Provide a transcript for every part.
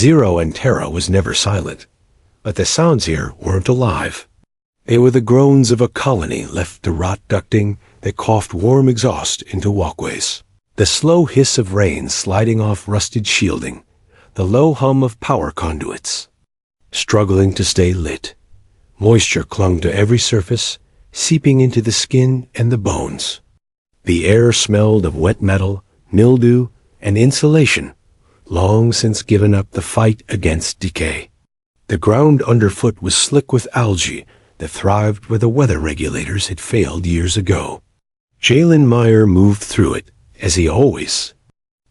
Zero and Terra was never silent, but the sounds here weren't alive. They were the groans of a colony left to rot ducting that coughed warm exhaust into walkways. The slow hiss of rain sliding off rusted shielding, the low hum of power conduits. Struggling to stay lit, moisture clung to every surface, seeping into the skin and the bones. The air smelled of wet metal, mildew, and insulation, long since given up the fight against decay. The ground underfoot was slick with algae that thrived where the weather regulators had failed years ago. Jalen Meyer moved through it, as he always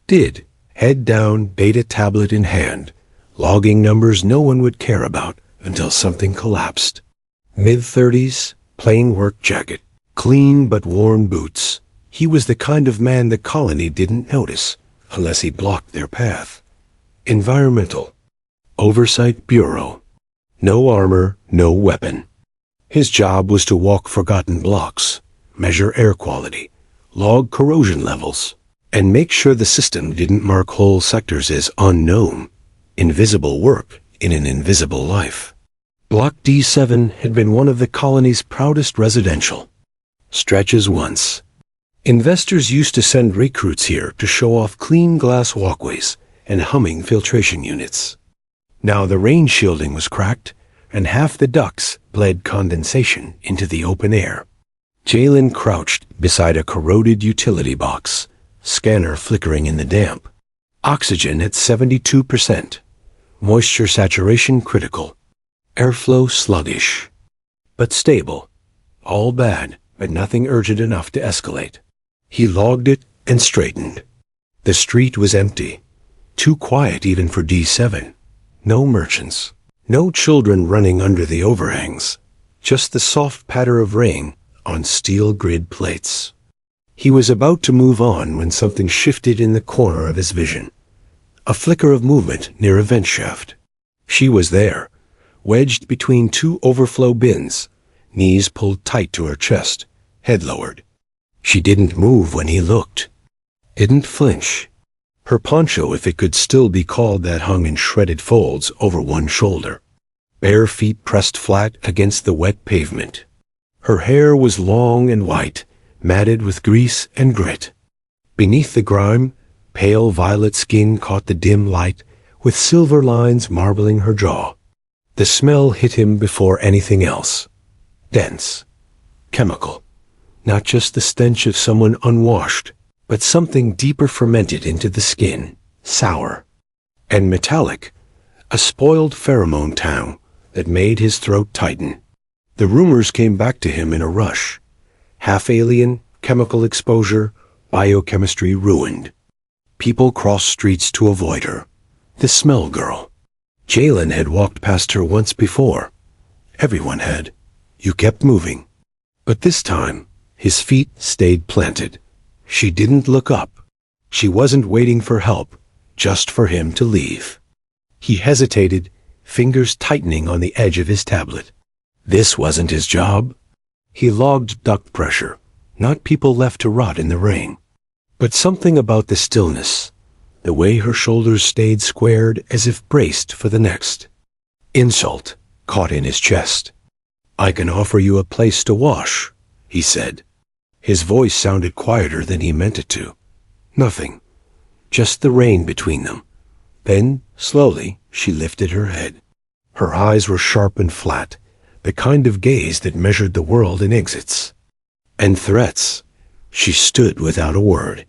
did, head down, beta tablet in hand, logging numbers no one would care about until something collapsed. Mid-30s, plain work jacket, clean but worn boots. He was the kind of man the colony didn't notice unless he blocked their path. Environmental Oversight Bureau. No armor, no weapon. His job was to walk forgotten blocks, measure air quality, log corrosion levels, and make sure the system didn't mark whole sectors as unknown, invisible work in an invisible life. Block D7 had been one of the colony's proudest residential stretches once. Investors used to send recruits here to show off clean glass walkways and humming filtration units. Now the rain shielding was cracked, and half the ducts bled condensation into the open air. Jalen crouched beside a corroded utility box, scanner flickering in the damp. Oxygen at 72%. Moisture saturation critical. Airflow sluggish. But stable. All bad, but nothing urgent enough to escalate. He logged it and straightened. The street was empty. Too quiet even for D7. No merchants. No children running under the overhangs. Just the soft patter of rain on steel grid plates. He was about to move on when something shifted in the corner of his vision. A flicker of movement near a vent shaft. She was there, wedged between two overflow bins, knees pulled tight to her chest, head lowered. She didn't move when he looked. Didn't flinch. Her poncho, if it could still be called that, hung in shredded folds over one shoulder. Bare feet pressed flat against the wet pavement. Her hair was long and white, matted with grease and grit. Beneath the grime, pale violet skin caught the dim light, with silver lines marbling her jaw. The smell hit him before anything else. Dense. Chemical. Not just the stench of someone unwashed, but something deeper fermented into the skin, sour. And metallic. A spoiled pheromone tang that made his throat tighten. The rumors came back to him in a rush. Half-alien, chemical exposure, biochemistry ruined. People crossed streets to avoid her. The smell girl. Jalen had walked past her once before. Everyone had. You kept moving. But this time, his feet stayed planted. She didn't look up. She wasn't waiting for help, just for him to leave. He hesitated, fingers tightening on the edge of his tablet. This wasn't his job. He logged duct pressure, not people left to rot in the rain. But something about the stillness, the way her shoulders stayed squared as if braced for the next. Insult caught in his chest. "I can offer you a place to wash," he said. His voice sounded quieter than he meant it to. Nothing. Just the rain between them. Then, slowly, she lifted her head. Her eyes were sharp and flat, the kind of gaze that measured the world in exits. And threats. She stood without a word.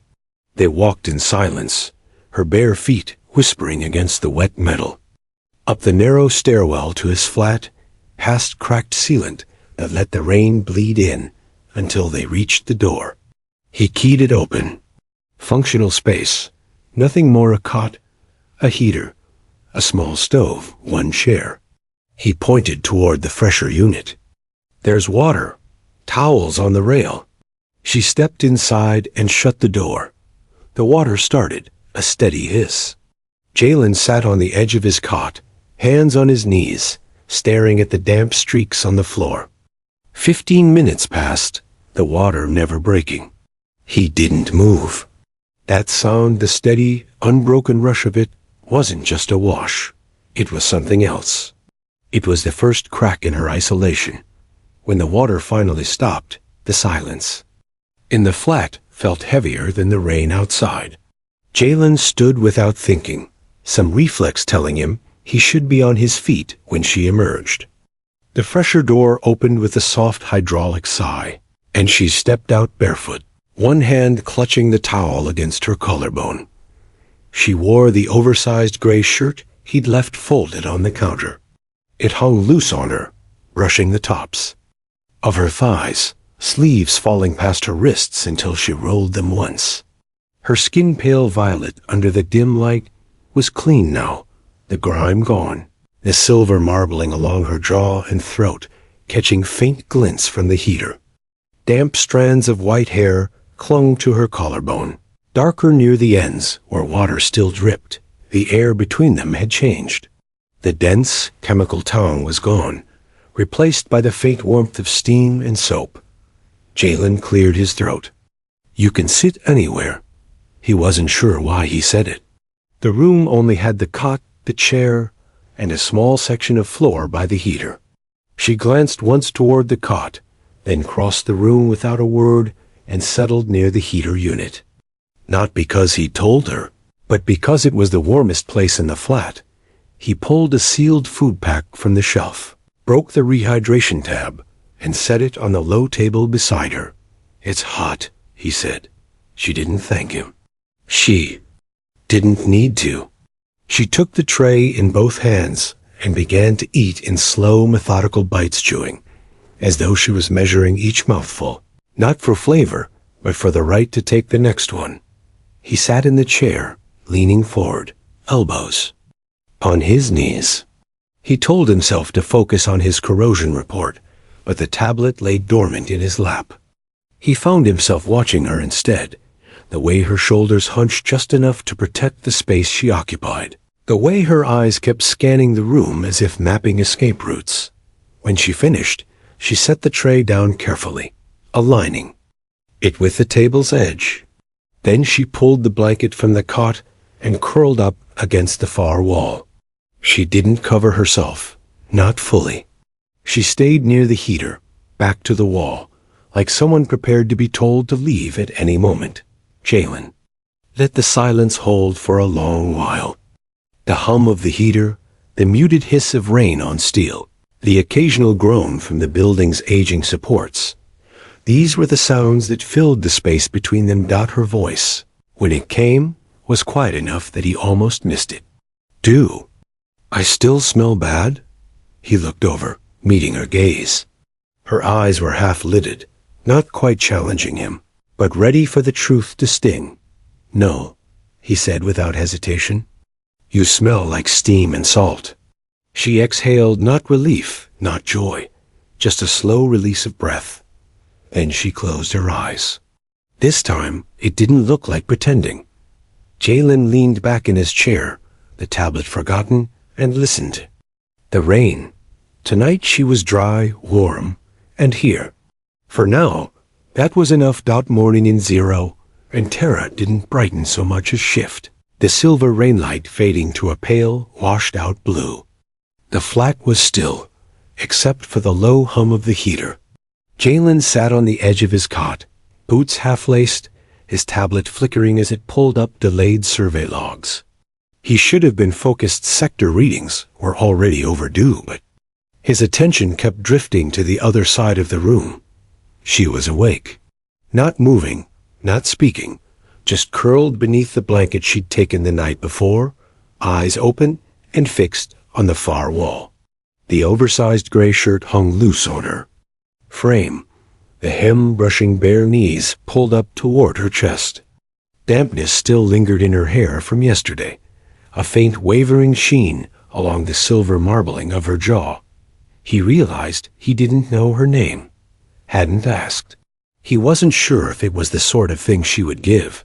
They walked in silence, her bare feet whispering against the wet metal. Up the narrow stairwell to his flat, past cracked sealant that let the rain bleed in until they reached the door. He keyed it open. Functional space. Nothing more, a cot, a heater, a small stove, one chair. He pointed toward the fresher unit. "There's water, towels on the rail." She stepped inside and shut the door. The water started, a steady hiss. Jalen sat on the edge of his cot, hands on his knees, staring at the damp streaks on the floor. 15 minutes passed, the water never breaking. He didn't move. That sound, the steady, unbroken rush of it, wasn't just a wash. It was something else. It was the first crack in her isolation. When the water finally stopped, the silence in the flat felt heavier than the rain outside. Jalen stood without thinking, some reflex telling him he should be on his feet when she emerged. The fresher door opened with a soft hydraulic sigh, and she stepped out barefoot, one hand clutching the towel against her collarbone. She wore the oversized gray shirt he'd left folded on the counter. It hung loose on her, brushing the tops of her thighs, sleeves falling past her wrists until she rolled them once. Her skin pale violet under the dim light was clean now, the grime gone, the silver marbling along her jaw and throat catching faint glints from the heater. Damp strands of white hair clung to her collarbone, darker near the ends where water still dripped. The air between them had changed. The dense, chemical tang was gone, replaced by the faint warmth of steam and soap. Jalen cleared his throat. "You can sit anywhere." He wasn't sure why he said it. The room only had the cot, the chair, and a small section of floor by the heater. She glanced once toward the cot, then crossed the room without a word and settled near the heater unit. Not because he told her, but because it was the warmest place in the flat. He pulled a sealed food pack from the shelf, broke the rehydration tab, and set it on the low table beside her. "It's hot," he said. She didn't thank him. She didn't need to. She took the tray in both hands and began to eat in slow, methodical bites, chewing, as though she was measuring each mouthful, not for flavor, but for the right to take the next one. He sat in the chair, leaning forward, elbows on his knees. He told himself to focus on his corrosion report, but the tablet lay dormant in his lap. He found himself watching her instead, the way her shoulders hunched just enough to protect the space she occupied, the way her eyes kept scanning the room as if mapping escape routes. When she finished, she set the tray down carefully, aligning it with the table's edge. Then she pulled the blanket from the cot and curled up against the far wall. She didn't cover herself, not fully. She stayed near the heater, back to the wall, like someone prepared to be told to leave at any moment. Jalen let the silence hold for a long while. The hum of the heater, the muted hiss of rain on steel, the occasional groan from the building's aging supports. These were the sounds that filled the space between them. Her voice, when it came, was quiet enough that he almost missed it. "Do I still smell bad?" He looked over, meeting her gaze. Her eyes were half-lidded, not quite challenging him, but ready for the truth to sting. "No," he said without hesitation. "You smell like steam and salt." She exhaled, not relief, not joy, just a slow release of breath. Then she closed her eyes. This time, it didn't look like pretending. Jalen leaned back in his chair, the tablet forgotten, and listened. The rain. Tonight she was dry, warm, and here. For now, that was enough. Morning in zero, and Terra didn't brighten so much as shift, the silver rainlight fading to a pale, washed-out blue. The flat was still, except for the low hum of the heater. Jalen sat on the edge of his cot, boots half-laced, his tablet flickering as it pulled up delayed survey logs. He should have been focused. Sector readings were already overdue, but his attention kept drifting to the other side of the room. She was awake, not moving, not speaking, just curled beneath the blanket she'd taken the night before, eyes open and fixed on the far wall. The oversized gray shirt hung loose on her frame, the hem brushing bare knees pulled up toward her chest. Dampness still lingered in her hair from yesterday, a faint wavering sheen along the silver marbling of her jaw. He realized he didn't know her name, hadn't asked. He wasn't sure if it was the sort of thing she would give.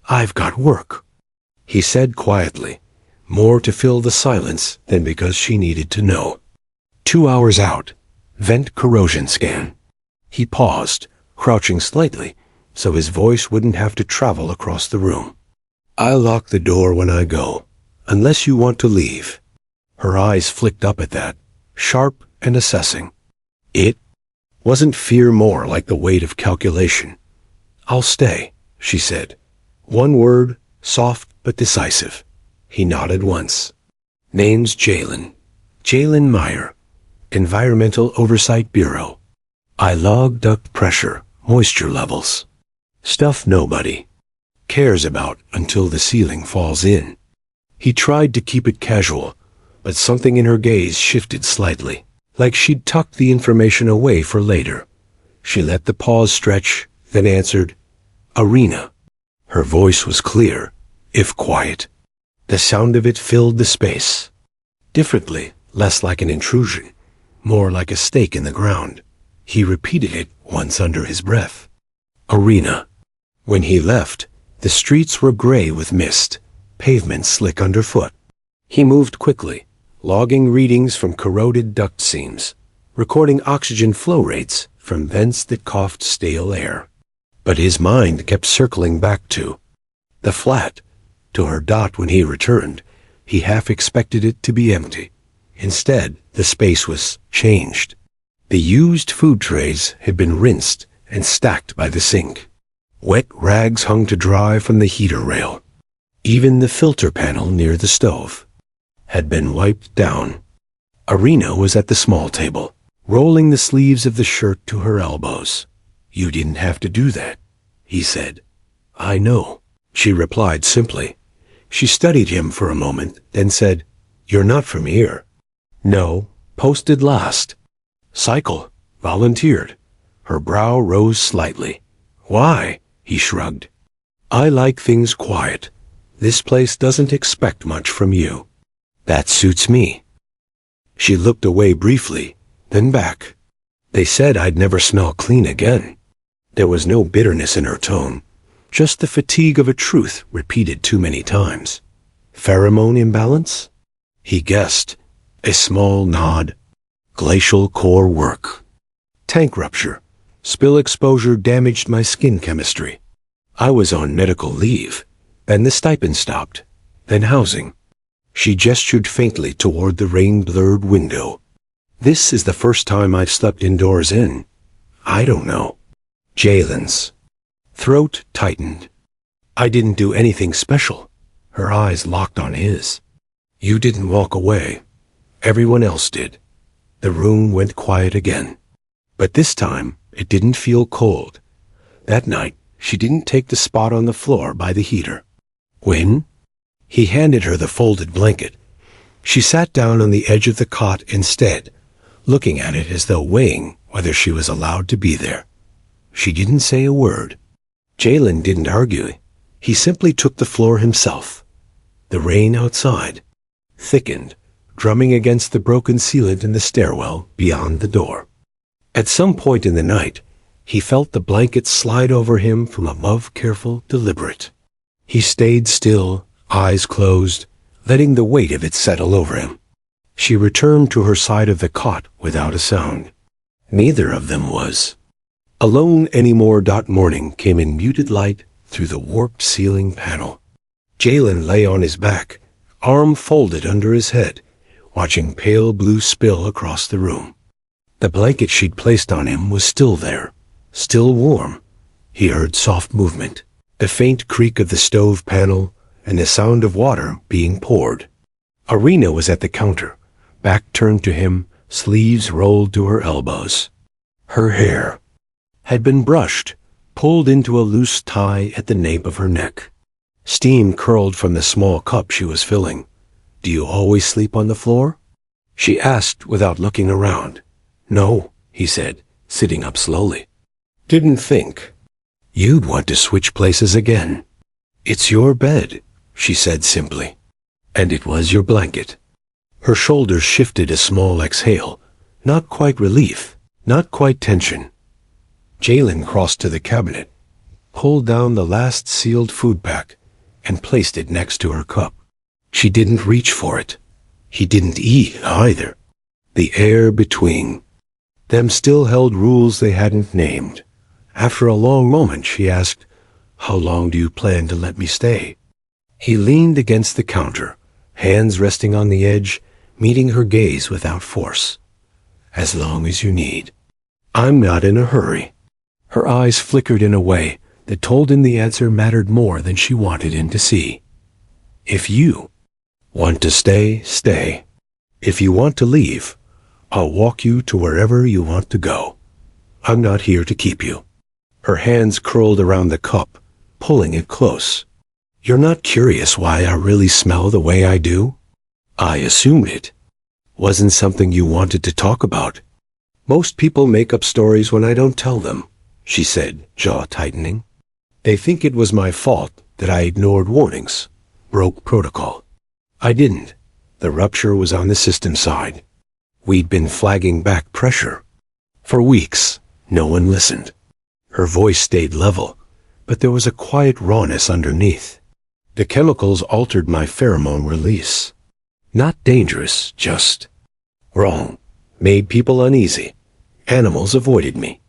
"I've got work," he said quietly, more to fill the silence than because she needed to know. 2 hours out. Vent corrosion scan. He paused, crouching slightly, so his voice wouldn't have to travel across the room. "I'll lock the door when I go. unless you want to leave. Her eyes flicked up at that, sharp and assessing. It wasn't fear, more like the weight of calculation. I'll stay, she said. One word, soft but decisive. He nodded once. Name's Jalen. Jalen Meyer. Environmental Oversight Bureau. I log duct pressure, moisture levels. Stuff nobody cares about until the ceiling falls in. He tried to keep it casual, but something in her gaze shifted slightly, like she'd tucked the information away for later. She let the pause stretch, then answered, Arena. Her voice was clear, if quiet. The sound of it filled the space. Differently, less like an intrusion, more like a stake in the ground. He repeated it once under his breath. Arena. When he left, the streets were gray with mist, pavement slick underfoot. He moved quickly, logging readings from corroded duct seams, recording oxygen flow rates from vents that coughed stale air. But his mind kept circling back to the flat. To her dot when he returned, he half expected it to be empty. Instead, the space was changed. The used food trays had been rinsed and stacked by the sink. Wet rags hung to dry from the heater rail. Even the filter panel near the stove had been wiped down. Arena was at the small table, rolling the sleeves of the shirt to her elbows. You didn't have to do that, he said. I know, she replied simply. She studied him for a moment, then said, You're not from here. No, posted last. Cycle, volunteered. Her brow rose slightly. Why? He shrugged. I like things quiet. This place doesn't expect much from you. That suits me. She looked away briefly, then back. They said I'd never smell clean again. There was no bitterness in her tone, just the fatigue of a truth repeated too many times. Pheromone imbalance? He guessed. A small nod. Glacial core work. Tank rupture. Spill exposure damaged my skin chemistry. I was on medical leave. Then the stipend stopped. Then housing. She gestured faintly toward the rain-blurred window. This is the first time I've slept indoors in, I don't know. Jalen's throat tightened. I didn't do anything special. Her eyes locked on his. You didn't walk away. Everyone else did. The room went quiet again. But this time, it didn't feel cold. That night, she didn't take the spot on the floor by the heater. When? He handed her the folded blanket. She sat down on the edge of the cot instead, looking at it as though weighing whether she was allowed to be there. She didn't say a word. Jalen didn't argue. He simply took the floor himself. The rain outside thickened, drumming against the broken sealant in the stairwell beyond the door. At some point in the night, he felt the blanket slide over him from above, careful, deliberate. He stayed still, eyes closed, letting the weight of it settle over him. She returned to her side of the cot without a sound. Neither of them was alone anymore. Morning came in muted light through the warped ceiling panel. Jalen lay on his back, arm folded under his head, watching pale blue spill across the room. The blanket she'd placed on him was still there, still warm. He heard soft movement, the faint creak of the stove panel, and the sound of water being poured. Arena was at the counter, back turned to him, sleeves rolled to her elbows. Her hair had been brushed, pulled into a loose tie at the nape of her neck. Steam curled from the small cup she was filling. Do you always sleep on the floor? She asked without looking around. No, he said, sitting up slowly. Didn't think you'd want to switch places again. It's your bed, she said simply. And it was your blanket. Her shoulders shifted a small exhale, not quite relief, not quite tension. Jalen crossed to the cabinet, pulled down the last sealed food pack, and placed it next to her cup. She didn't reach for it. He didn't eat either. The air between them still held rules they hadn't named. After a long moment, she asked, How long do you plan to let me stay? He leaned against the counter, hands resting on the edge, meeting her gaze without force. As long as you need. I'm not in a hurry. Her eyes flickered in a way that told him the answer mattered more than she wanted him to see. If you want to stay, stay. If you want to leave, I'll walk you to wherever you want to go. I'm not here to keep you. Her hands curled around the cup, pulling it close. You're not curious why I really smell the way I do? I assumed it. Wasn't something you wanted to talk about. Most people make up stories when I don't tell them, she said, jaw tightening. They think it was my fault that I ignored warnings, broke protocol. I didn't. The rupture was on the system side. We'd been flagging back pressure. For weeks, no one listened. Her voice stayed level, but there was a quiet rawness underneath. The chemicals altered my pheromone release. Not dangerous, just wrong. Made people uneasy. Animals avoided me.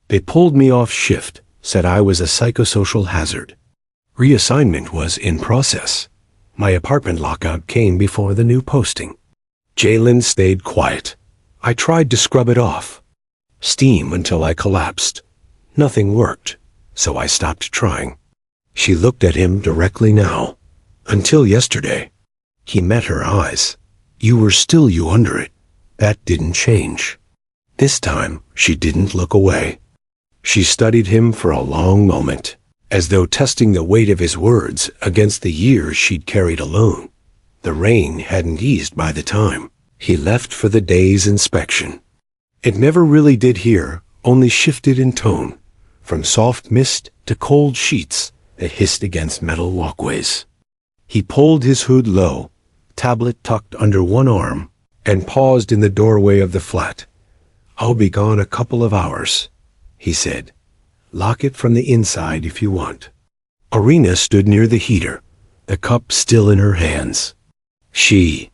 They pulled me off shift, said I was a psychosocial hazard. Reassignment was in process. My apartment lockout came before the new posting. Jalen stayed quiet. I tried to scrub it off. Steam until I collapsed. Nothing worked, so I stopped trying. She looked at him directly now. Until yesterday. He met her eyes. You were still you under it. That didn't change. This time, she didn't look away. She studied him for a long moment, as though testing the weight of his words against the years she'd carried alone. The rain hadn't eased by the time he left for the day's inspection. It never really did here, only shifted in tone, from soft mist to cold sheets that hissed against metal walkways. He pulled his hood low, tablet tucked under one arm, and paused in the doorway of the flat. I'll be gone a couple of hours, he said. Lock it from the inside if you want. Arena stood near the heater, the cup still in her hands. She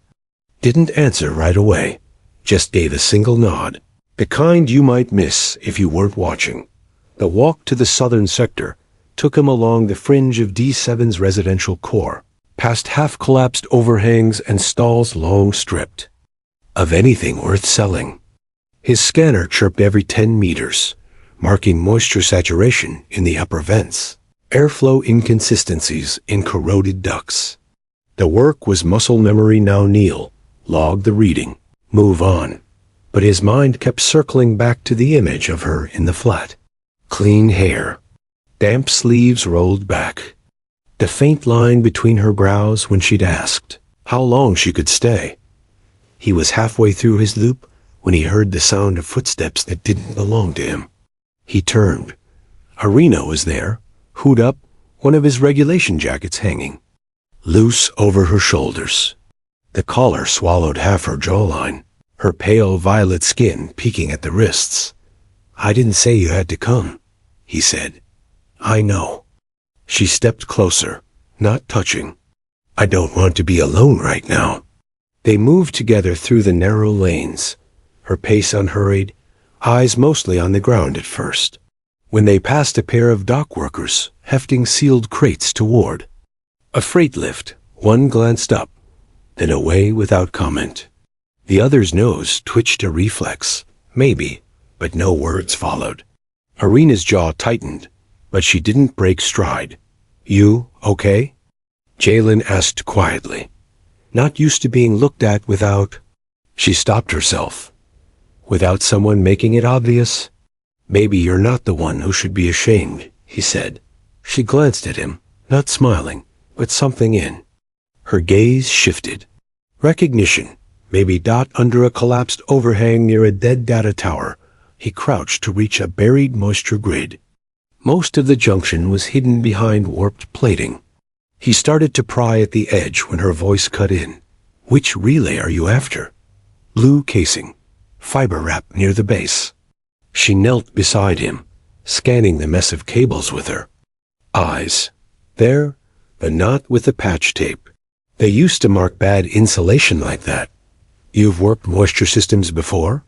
didn't answer right away, just gave a single nod, the kind you might miss if you weren't watching. The walk to the southern sector took him along the fringe of D7's residential core, past half-collapsed overhangs and stalls long stripped of anything worth selling. His scanner chirped every 10 meters, marking moisture saturation in the upper vents, airflow inconsistencies in corroded ducts. The work was muscle memory now. Kneel, log the reading, move on. But his mind kept circling back to the image of her in the flat. Clean hair, damp sleeves rolled back, the faint line between her brows when she'd asked how long she could stay. He was halfway through his loop when he heard the sound of footsteps that didn't belong to him. He turned. Arena was there, hood up, one of his regulation jackets hanging loose over her shoulders. The collar swallowed half her jawline, her pale violet skin peeking at the wrists. I didn't say you had to come, he said. I know. She stepped closer, not touching. I don't want to be alone right now. They moved together through the narrow lanes, her pace unhurried, eyes mostly on the ground at first. When they passed a pair of dock workers hefting sealed crates toward a freight lift, one glanced up, then away without comment. The other's nose twitched a reflex, maybe, but no words followed. Arena's jaw tightened, but she didn't break stride. You okay? Jalen asked quietly. Not used to being looked at without... She stopped herself. Without someone making it obvious? Maybe you're not the one who should be ashamed, he said. She glanced at him, not smiling, but something in. Her gaze shifted. Recognition, maybe dot under a collapsed overhang near a dead data tower. He crouched to reach a buried moisture grid. Most of the junction was hidden behind warped plating. He started to pry at the edge when her voice cut in. Which relay are you after? Blue casing, fiber wrap near the base. She knelt beside him, scanning the mess of cables with her eyes. There, but not with the patch tape. They used to mark bad insulation like that. You've worked moisture systems before?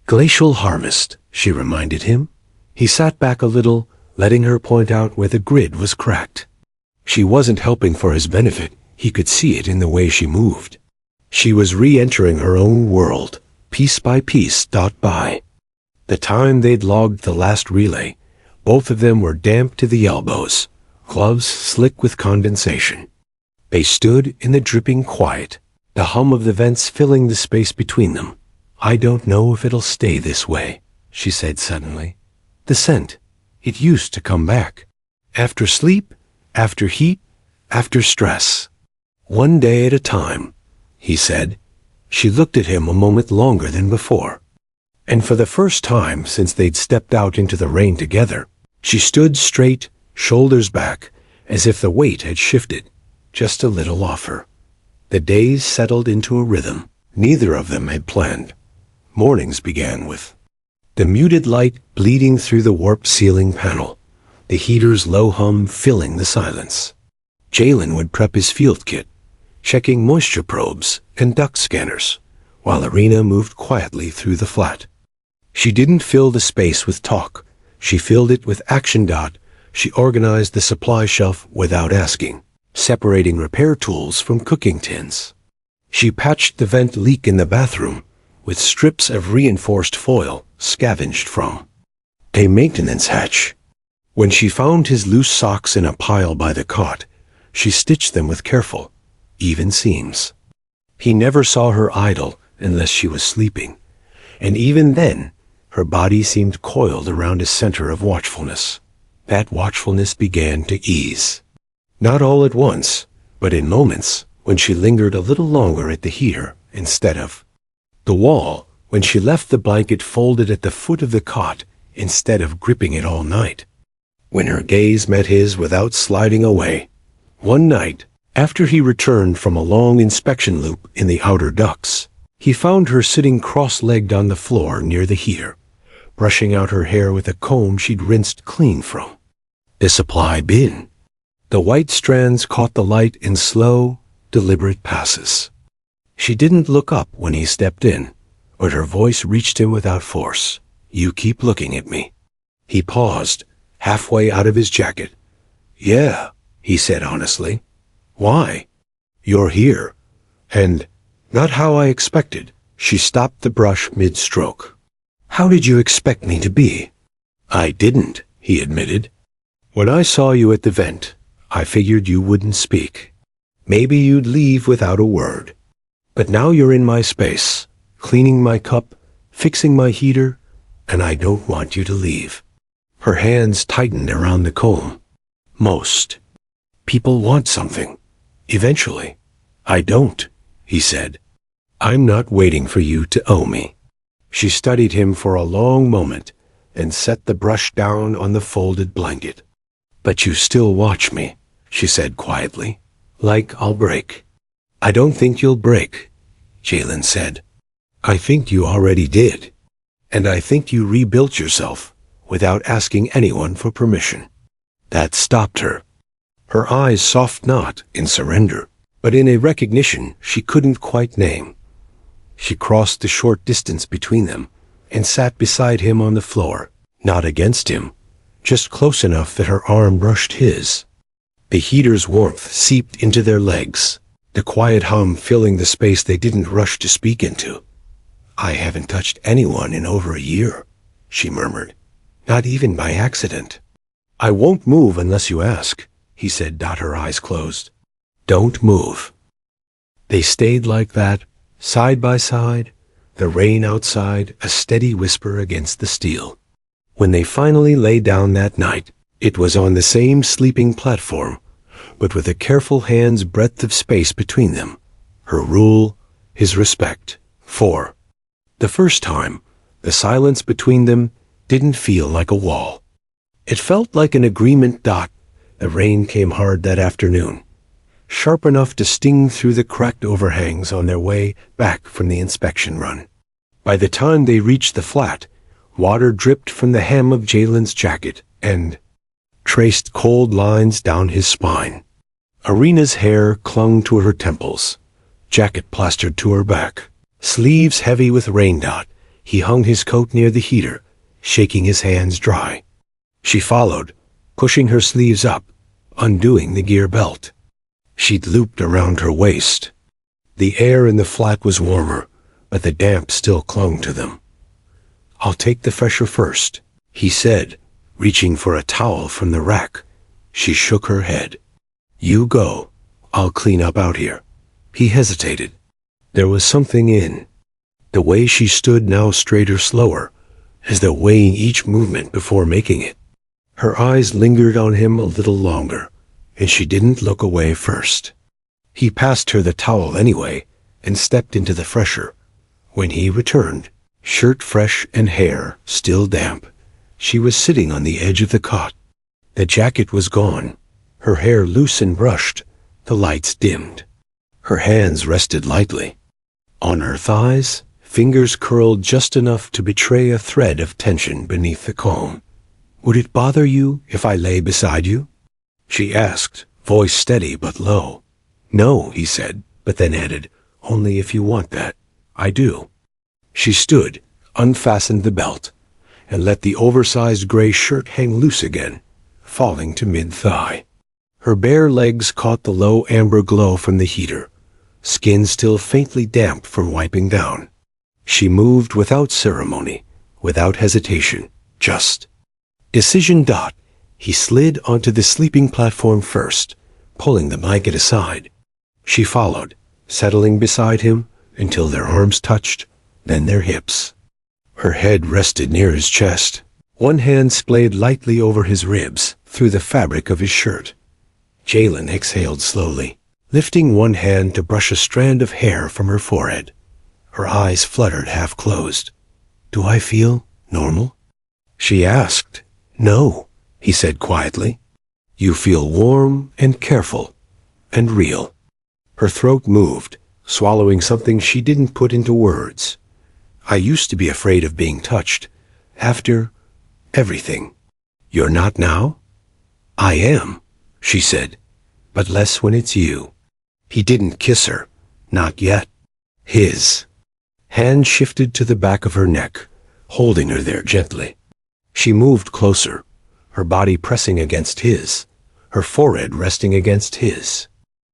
Glacial harvest, she reminded him. He sat back a little, letting her point out where the grid was cracked. She wasn't helping for his benefit, He could see it in the way she moved. She was re-entering her own world, piece by piece, dot by. The time they'd logged the last relay, both of them were damp to the elbows, gloves slick with condensation. They stood in the dripping quiet, the hum of the vents filling the space between them. "I don't know if it'll stay this way," she said suddenly. "The scent, it used to come back. After sleep, after heat, after stress. One day at a time," he said. She looked at him a moment longer than before. And for the first time since they'd stepped out into the rain together, she stood straight, shoulders back, as if the weight had shifted, just a little off her. The days settled into a rhythm neither of them had planned. Mornings began with the muted light bleeding through the warped ceiling panel, the heater's low hum filling the silence. Jalen would prep his field kit, checking moisture probes and duct scanners, while Irina moved quietly through the flat. She didn't fill the space with talk. She filled it with action. She organized the supply shelf without asking, separating repair tools from cooking tins. She patched the vent leak in the bathroom with strips of reinforced foil scavenged from a maintenance hatch. When she found his loose socks in a pile by the cot, she stitched them with careful, even seams. He never saw her idle unless she was sleeping, and even then, her body seemed coiled around a center of watchfulness. That watchfulness began to ease. Not all at once, but in moments when she lingered a little longer at the heater instead of the wall, when she left the blanket folded at the foot of the cot instead of gripping it all night. When her gaze met his without sliding away. One night, after he returned from a long inspection loop in the outer ducts, he found her sitting cross-legged on the floor near the heater, brushing out her hair with a comb she'd rinsed clean from the supply bin. The white strands caught the light in slow, deliberate passes. She didn't look up when he stepped in, but her voice reached him without force. "You keep looking at me." He paused, halfway out of his jacket. "Yeah," he said honestly. "Why?" "You're here. And not how I expected." She stopped the brush mid-stroke. "How did you expect me to be?" "I didn't," he admitted. "When I saw you at the vent, I figured you wouldn't speak. Maybe you'd leave without a word. But now you're in my space, cleaning my cup, fixing my heater, and I don't want you to leave." Her hands tightened around the comb. "Most people want something. Eventually. I don't," he said. "I'm not waiting for you to owe me." She studied him for a long moment and set the brush down on the folded blanket. "But you still watch me," she said quietly. "Like I'll break." "I don't think you'll break," Jalen said. "I think you already did. And I think you rebuilt yourself without asking anyone for permission." That stopped her. Her eyes soft not in surrender, but in a recognition she couldn't quite name. She crossed the short distance between them and sat beside him on the floor, not against him, just close enough that her arm brushed his. The heater's warmth seeped into their legs, the quiet hum filling the space they didn't rush to speak into. "I haven't touched anyone in over a year," she murmured, "not even by accident." "I won't move unless you ask," he said, her eyes closed. "Don't move." They stayed like that, side by side, the rain outside a steady whisper against the steel. When they finally lay down that night, it was on the same sleeping platform, but with a careful hand's breadth of space between them. Her rule, his respect. For the first time, the silence between them didn't feel like a wall. It felt like an agreement. The rain came hard that afternoon, sharp enough to sting through the cracked overhangs on their way back from the inspection run. By the time they reached the flat, water dripped from the hem of Jalen's jacket and traced cold lines down his spine. Irina's hair clung to her temples, jacket plastered to her back, sleeves heavy with rain. He hung his coat near the heater, shaking his hands dry. She followed, pushing her sleeves up, undoing the gear belt. She'd looped around her waist. The air in the flat was warmer, but the damp still clung to them. "I'll take the fresher first," he said, reaching for a towel from the rack. She shook her head. "You go. I'll clean up out here." He hesitated. There was something in the way she stood now, straighter, slower, as though weighing each movement before making it. Her eyes lingered on him a little longer, and she didn't look away first. He passed her the towel anyway, and stepped into the fresher. When he returned, shirt fresh and hair still damp, she was sitting on the edge of the cot. The jacket was gone, her hair loose and brushed, the lights dimmed. Her hands rested lightly on her thighs, fingers curled just enough to betray a thread of tension beneath the calm. "Would it bother you if I lay beside you?" she asked, voice steady but low. "No," he said, but then added, "Only if you want that. I do." She stood, unfastened the belt, and let the oversized gray shirt hang loose again, falling to mid-thigh. Her bare legs caught the low amber glow from the heater, skin still faintly damp from wiping down. She moved without ceremony, without hesitation, just decision. He slid onto the sleeping platform first, pulling the blanket aside. She followed, settling beside him until their arms touched, then their hips. Her head rested near his chest. One hand splayed lightly over his ribs, through the fabric of his shirt. Jalen exhaled slowly, lifting one hand to brush a strand of hair from her forehead. Her eyes fluttered half-closed. "Do I feel normal?" she asked. "No," he said quietly. "You feel warm and careful and real." Her throat moved, swallowing something she didn't put into words. "I used to be afraid of being touched. After everything." "You're not now?" "I am," she said, "but less when it's you." He didn't kiss her. Not yet. His hand shifted to the back of her neck, holding her there gently. She moved closer, her body pressing against his, her forehead resting against his.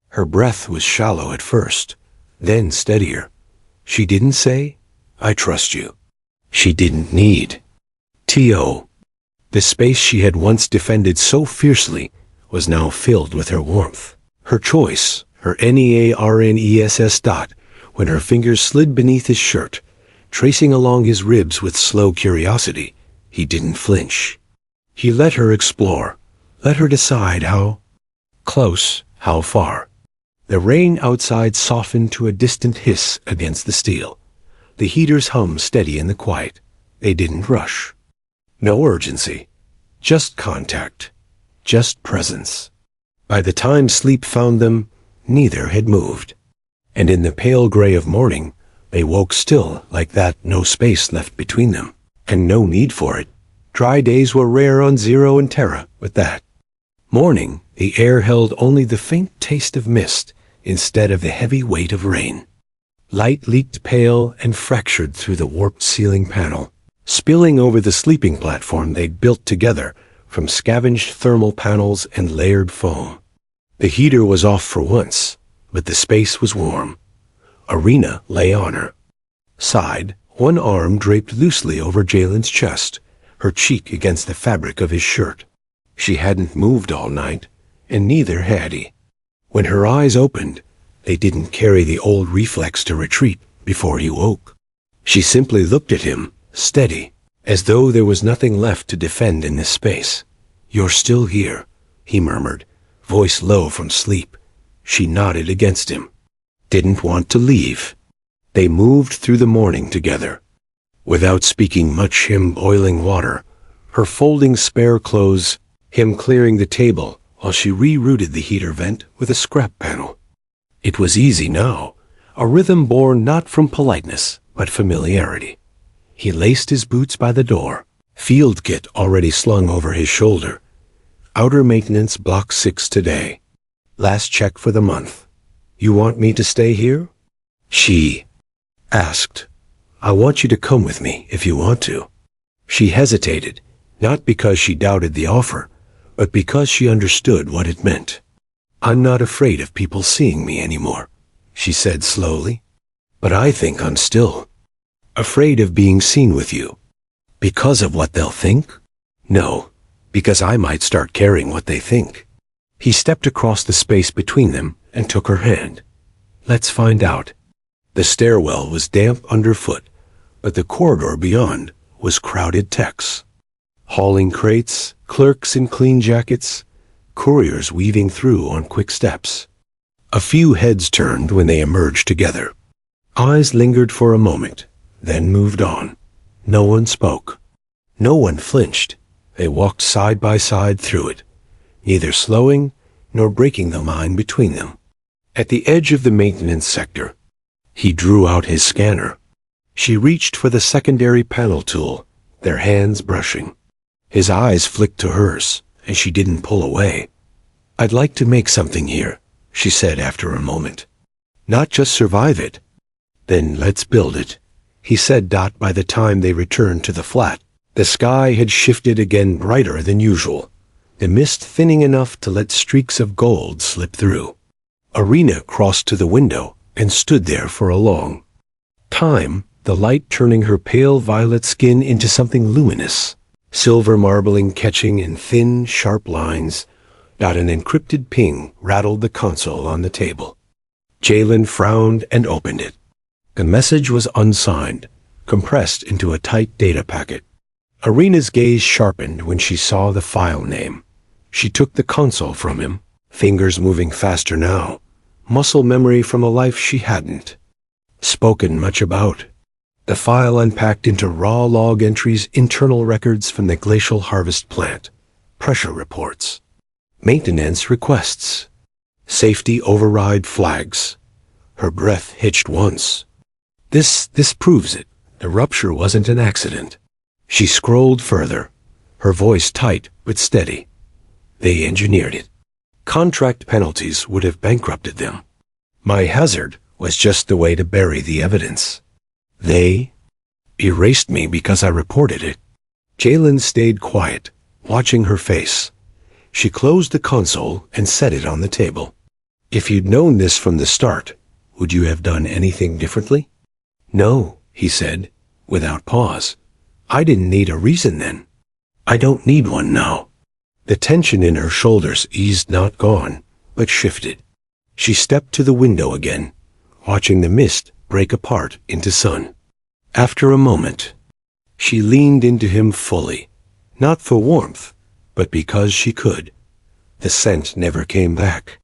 Her breath was shallow at first, then steadier. She didn't say, "I trust you." She didn't need to. The space she had once defended so fiercely was now filled with her warmth. Her choice, her nearness. When her fingers slid beneath his shirt, tracing along his ribs with slow curiosity, he didn't flinch. He let her explore, let her decide how close, how far. The rain outside softened to a distant hiss against the steel. The heaters hummed steady in the quiet. They didn't rush. No urgency. Just contact. Just presence. By the time sleep found them, neither had moved. And in the pale gray of morning, they woke still like that, no space left between them, and no need for it. Dry days were rare on Zero and Terra with that. Morning, the air held only the faint taste of mist instead of the heavy weight of rain. Light leaked pale and fractured through the warped ceiling panel, spilling over the sleeping platform they'd built together from scavenged thermal panels and layered foam. The heater was off for once, but the space was warm. Arena lay on her side, one arm draped loosely over Jalen's chest, her cheek against the fabric of his shirt. She hadn't moved all night, and neither had he. When her eyes opened, they didn't carry the old reflex to retreat before he woke. She simply looked at him, steady, as though there was nothing left to defend in this space. "You're still here," he murmured, voice low from sleep. She nodded against him. Didn't want to leave. They moved through the morning together. Without speaking much, him boiling water, her folding spare clothes, him clearing the table while she rerouted the heater vent with a scrap panel. It was easy now, a rhythm born not from politeness, but familiarity. He laced his boots by the door, field kit already slung over his shoulder. Outer maintenance block 6 today. Last check for the month. "You want me to stay here?" She asked. "I want you to come with me if you want to." She hesitated, not because she doubted the offer, but because she understood what it meant. I'm not afraid of people seeing me anymore, she said slowly. But I think I'm still afraid of being seen with you. Because of what they'll think? No, because I might start caring what they think. He stepped across the space between them and took her hand. Let's find out. The stairwell was damp underfoot, but the corridor beyond was crowded techs. Hauling crates, clerks in clean jackets, couriers weaving through on quick steps. A few heads turned when they emerged together. Eyes lingered for a moment, then moved on. No one spoke. No one flinched. They walked side by side through it, neither slowing nor breaking the line between them. At the edge of the maintenance sector, he drew out his scanner. She reached for the secondary panel tool, their hands brushing. His eyes flicked to hers, and she didn't pull away. I'd like to make something here, she said after a moment. Not just survive it. Then let's build it, he said. By the time they returned to the flat, the sky had shifted again, brighter than usual, the mist thinning enough to let streaks of gold slip through. Arena crossed to the window and stood there for a long time, the light turning her pale violet skin into something luminous, silver marbling catching in thin, sharp lines. An encrypted ping rattled the console on the table. Jalen frowned and opened it. The message was unsigned, compressed into a tight data packet. Arena's gaze sharpened when she saw the file name. She took the console from him, fingers moving faster now, muscle memory from a life she hadn't spoken much about. The file unpacked into raw log entries, internal records from the glacial harvest plant, pressure reports, maintenance requests, safety override flags. Her breath hitched once. This proves it. The rupture wasn't an accident. She scrolled further, her voice tight but steady. They engineered it. Contract penalties would have bankrupted them. My hazard was just the way to bury the evidence. They erased me because I reported it. Jalen stayed quiet, watching her face. She closed the console and set it on the table. If you'd known this from the start, would you have done anything differently? No, he said, without pause. I didn't need a reason then. I don't need one now. The tension in her shoulders eased, not gone, but shifted. She stepped to the window again, watching the mist break apart into sun. After a moment, she leaned into him fully, not for warmth, but because she could. The scent never came back.